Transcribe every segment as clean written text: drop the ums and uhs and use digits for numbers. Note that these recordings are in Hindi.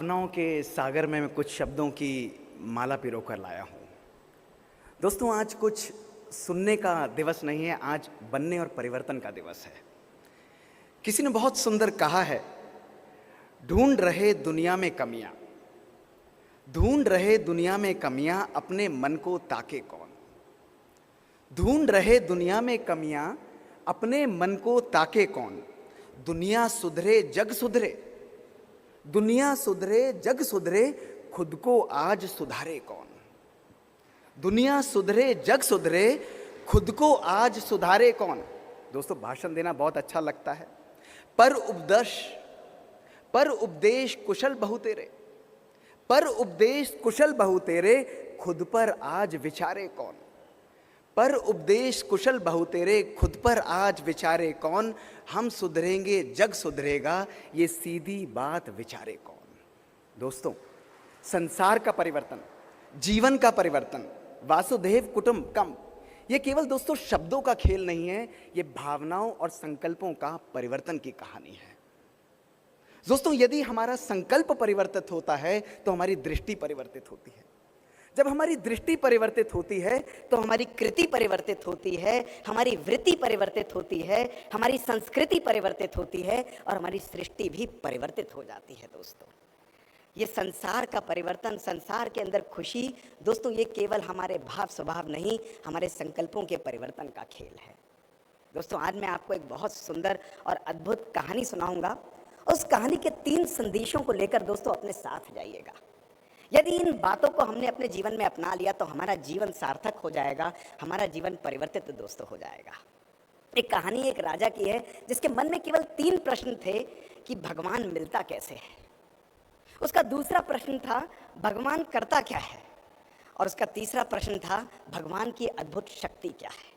भावनाओं के सागर में मैं कुछ शब्दों की माला पिरो कर लाया हूँ। दोस्तों, आज कुछ सुनने का दिवस नहीं है, आज बनने और परिवर्तन का दिवस है। किसी ने बहुत सुंदर कहा है, ढूंढ रहे दुनिया में कमियां, ढूंढ रहे दुनिया में कमियां, अपने मन को ताके कौन। ढूंढ रहे दुनिया में कमियां, अपने मन को ताके कौन। दुनिया सुधरे जग सुधरे, दुनिया सुधरे जग सुधरे, खुद को आज सुधारे कौन। दुनिया सुधरे जग सुधरे, खुद को आज सुधारे कौन। दोस्तों, भाषण देना बहुत अच्छा लगता है, पर उपदेश कुशल बहु तेरे, पर उपदेश कुशल बहु तेरे, खुद पर आज विचारे कौन। पर उपदेश कुशल बहु तेरे, खुद पर आज विचारे कौन। हम सुधरेंगे जग सुधरेगा, ये सीधी बात विचारे कौन। दोस्तों, संसार का परिवर्तन, जीवन का परिवर्तन, वासुदेव कुटुंबकम, ये केवल दोस्तों शब्दों का खेल नहीं है, ये भावनाओं और संकल्पों का परिवर्तन की कहानी है। दोस्तों, यदि हमारा संकल्प परिवर्तित होता है तो हमारी दृष्टि परिवर्तित होती है। जब हमारी दृष्टि परिवर्तित होती है तो हमारी कृति परिवर्तित होती है, हमारी वृत्ति परिवर्तित होती है, हमारी संस्कृति परिवर्तित होती है और हमारी सृष्टि भी परिवर्तित हो जाती है। दोस्तों, ये संसार का परिवर्तन, संसार के अंदर खुशी, दोस्तों ये केवल हमारे भाव स्वभाव नहीं, हमारे संकल्पों के परिवर्तन का खेल है। दोस्तों, आज मैं आपको एक बहुत सुंदर और अद्भुत कहानी सुनाऊंगा। उस कहानी के 3 संदेशों को लेकर दोस्तों अपने साथ जाइएगा। यदि इन बातों को हमने अपने जीवन में अपना लिया तो हमारा जीवन सार्थक हो जाएगा, हमारा जीवन परिवर्तित दोस्तों हो जाएगा। एक कहानी एक राजा की है जिसके मन में केवल 3 प्रश्न थे कि भगवान मिलता कैसे है, उसका दूसरा प्रश्न था भगवान करता क्या है, और उसका तीसरा प्रश्न था भगवान की अद्भुत शक्ति क्या है।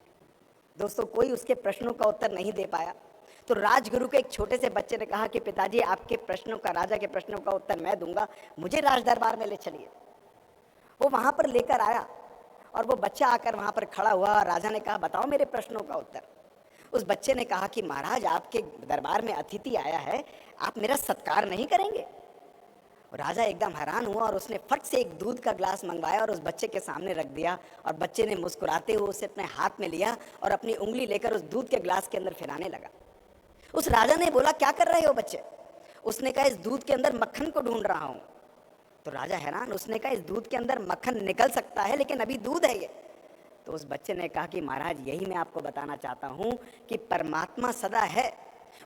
दोस्तों, कोई उसके प्रश्नों का उत्तर नहीं दे पाया तो राजगुरु के एक छोटे से बच्चे ने कहा कि पिताजी, आपके प्रश्नों का, राजा के प्रश्नों का उत्तर मैं दूंगा, मुझे राज दरबार में ले चलिए। वो वहां पर लेकर आया और वो बच्चा आकर वहां पर खड़ा हुआ और राजा ने कहा, बताओ मेरे प्रश्नों का उत्तर। उस बच्चे ने कहा कि महाराज, आपके दरबार में अतिथि आया है, आप मेरा सत्कार नहीं करेंगे। राजा एकदम हैरान हुआ और उसने फट से एक दूध का ग्लास मंगवाया और उस बच्चे के सामने रख दिया, और बच्चे ने मुस्कुराते हुए उसे अपने हाथ में लिया और अपनी उंगली लेकर उस दूध के ग्लास के अंदर फिराने लगा। उस राजा ने बोला, क्या कर रहे हो बच्चे? उसने कहा, इस दूध के अंदर मक्खन को ढूंढ रहा हूं। तो राजा हैरान, उसने कहा, इस दूध के अंदर मक्खन निकल सकता है लेकिन अभी दूध है ये। तो उस बच्चे ने कहा कि महाराज, यही मैं आपको बताना चाहता हूं कि परमात्मा सदा है,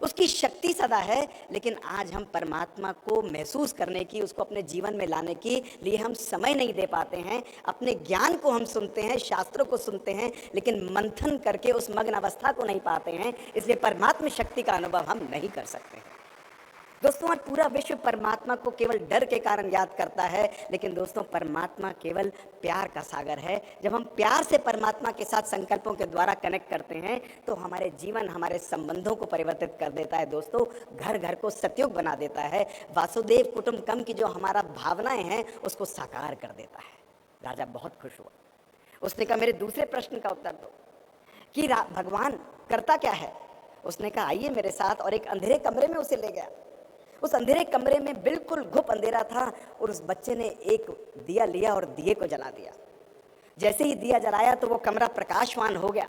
उसकी शक्ति सदा है, लेकिन आज हम परमात्मा को महसूस करने की, उसको अपने जीवन में लाने के लिए हम समय नहीं दे पाते हैं। अपने ज्ञान को हम सुनते हैं, शास्त्रों को सुनते हैं, लेकिन मंथन करके उस मग्न अवस्था को नहीं पाते हैं, इसलिए परमात्मा शक्ति का अनुभव हम नहीं कर सकते हैं। दोस्तों, आज पूरा विश्व परमात्मा को केवल डर के कारण याद करता है, लेकिन दोस्तों परमात्मा केवल प्यार का सागर है। जब हम प्यार से परमात्मा के साथ संकल्पों के द्वारा कनेक्ट करते हैं तो हमारे जीवन, हमारे संबंधों को परिवर्तित कर देता है। दोस्तों, घर घर को सतयुग बना देता है। वासुदेव कुटुंबकम की जो हमारा भावनाएं हैं उसको साकार कर देता है। राजा बहुत खुश हुआ। उसने कहा, मेरे दूसरे प्रश्न का उत्तर दो कि भगवान करता क्या है। उसने कहा, आइए मेरे साथ, और एक अंधेरे कमरे में उसे ले गया। उस अंधेरे कमरे में बिल्कुल घुप अंधेरा था और उस बच्चे ने एक दिया लिया और दिए को जला दिया। जैसे ही दिया जलाया तो वो कमरा प्रकाशवान हो गया।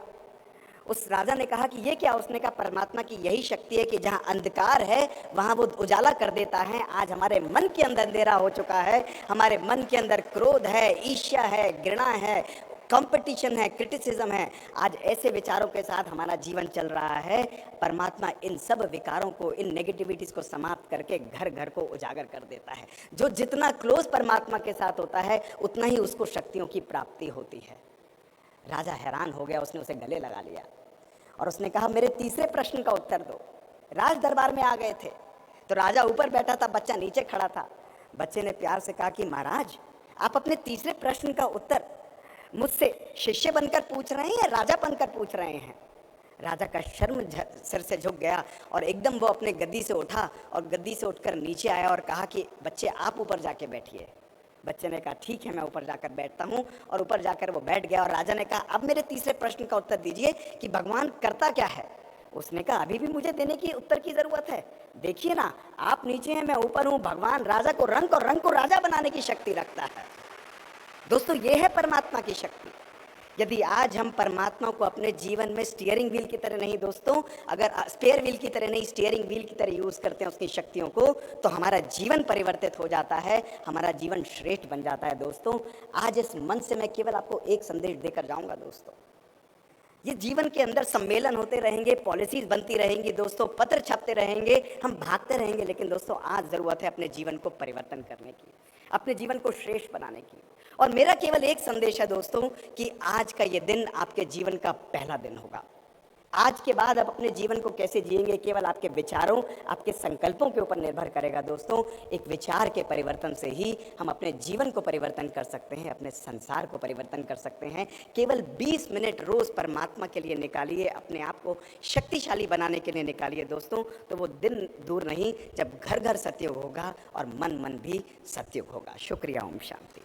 उस राजा ने कहा कि ये क्या? उसने कहा, परमात्मा की यही शक्ति है कि जहाँ अंधकार है वहाँ वो उजाला कर देता है। आज हमारे मन के अंदर अंधेरा हो चुका है, हमारे मन के अंदर क्रोध है, ईर्ष्या है, घृणा है, कंपटीशन है, क्रिटिसिज्म है। आज ऐसे विचारों के साथ हमारा जीवन चल रहा है। परमात्मा इन सब विकारों को, इन नेगेटिविटीज को समाप्त करके घर घर को उजागर कर देता है। जो जितना क्लोज परमात्मा के साथ होता है उतना ही उसको शक्तियों की प्राप्ति होती है। राजा हैरान हो गया, उसने उसे गले लगा लिया और उसने कहा, मेरे तीसरे प्रश्न का उत्तर दो। राज दरबार में आ गए थे तो राजा ऊपर बैठा था, बच्चा नीचे खड़ा था। बच्चे ने प्यार से कहा कि महाराज, आप अपने तीसरे प्रश्न का उत्तर मुझसे शिष्य बनकर पूछ रहे हैं या राजा बनकर पूछ रहे हैं? राजा का शर्म सिर से झुक गया और एकदम वो अपने गद्दी से उठा और गद्दी से उठकर नीचे आया और कहा कि बच्चे, आप ऊपर जाके बैठिए। बच्चे ने कहा, ठीक है, मैं ऊपर जाकर बैठता हूँ, और ऊपर जाकर वो बैठ गया। और राजा ने कहा, अब मेरे तीसरे प्रश्न का उत्तर दीजिए कि भगवान करता क्या है। उसने कहा अभी भी मुझे देने की उत्तर की जरूरत है। देखिए ना, आप नीचे हैं, मैं ऊपर हूं। भगवान राजा को रंक और रंक को राजा बनाने की शक्ति रखता है। दोस्तों, ये है परमात्मा की शक्ति। यदि आज हम परमात्मा को अपने जीवन में स्टीयरिंग व्हील की तरह नहीं दोस्तों, अगर स्पेयर व्हील की तरह नहीं, स्टीयरिंग व्हील की तरह यूज करते हैं उसकी शक्तियों को, तो हमारा जीवन परिवर्तित हो जाता है, हमारा जीवन श्रेष्ठ बन जाता है। दोस्तों, आज इस मंच से मैं केवल आपको एक संदेश देकर जाऊंगा। दोस्तों, ये जीवन के अंदर सम्मेलन होते रहेंगे, पॉलिसीज बनती रहेंगी दोस्तों, पत्र छपते रहेंगे, हम भागते रहेंगे, लेकिन दोस्तों आज जरूरत है अपने जीवन को परिवर्तन करने की, अपने जीवन को श्रेष्ठ बनाने की। और मेरा केवल एक संदेश है दोस्तों कि आज का ये दिन आपके जीवन का पहला दिन होगा। आज के बाद आप अपने जीवन को कैसे जिएंगे केवल आपके विचारों, आपके संकल्पों के ऊपर निर्भर करेगा। दोस्तों, एक विचार के परिवर्तन से ही हम अपने जीवन को परिवर्तन कर सकते हैं, अपने संसार को परिवर्तन कर सकते हैं। केवल 20 मिनट रोज परमात्मा के लिए निकालिए, अपने आप को शक्तिशाली बनाने के लिए निकालिए दोस्तों, तो वो दिन दूर नहीं जब घर घर सत्युग होगा और मन मन भी सत्युग होगा। शुक्रिया। ओम शांति।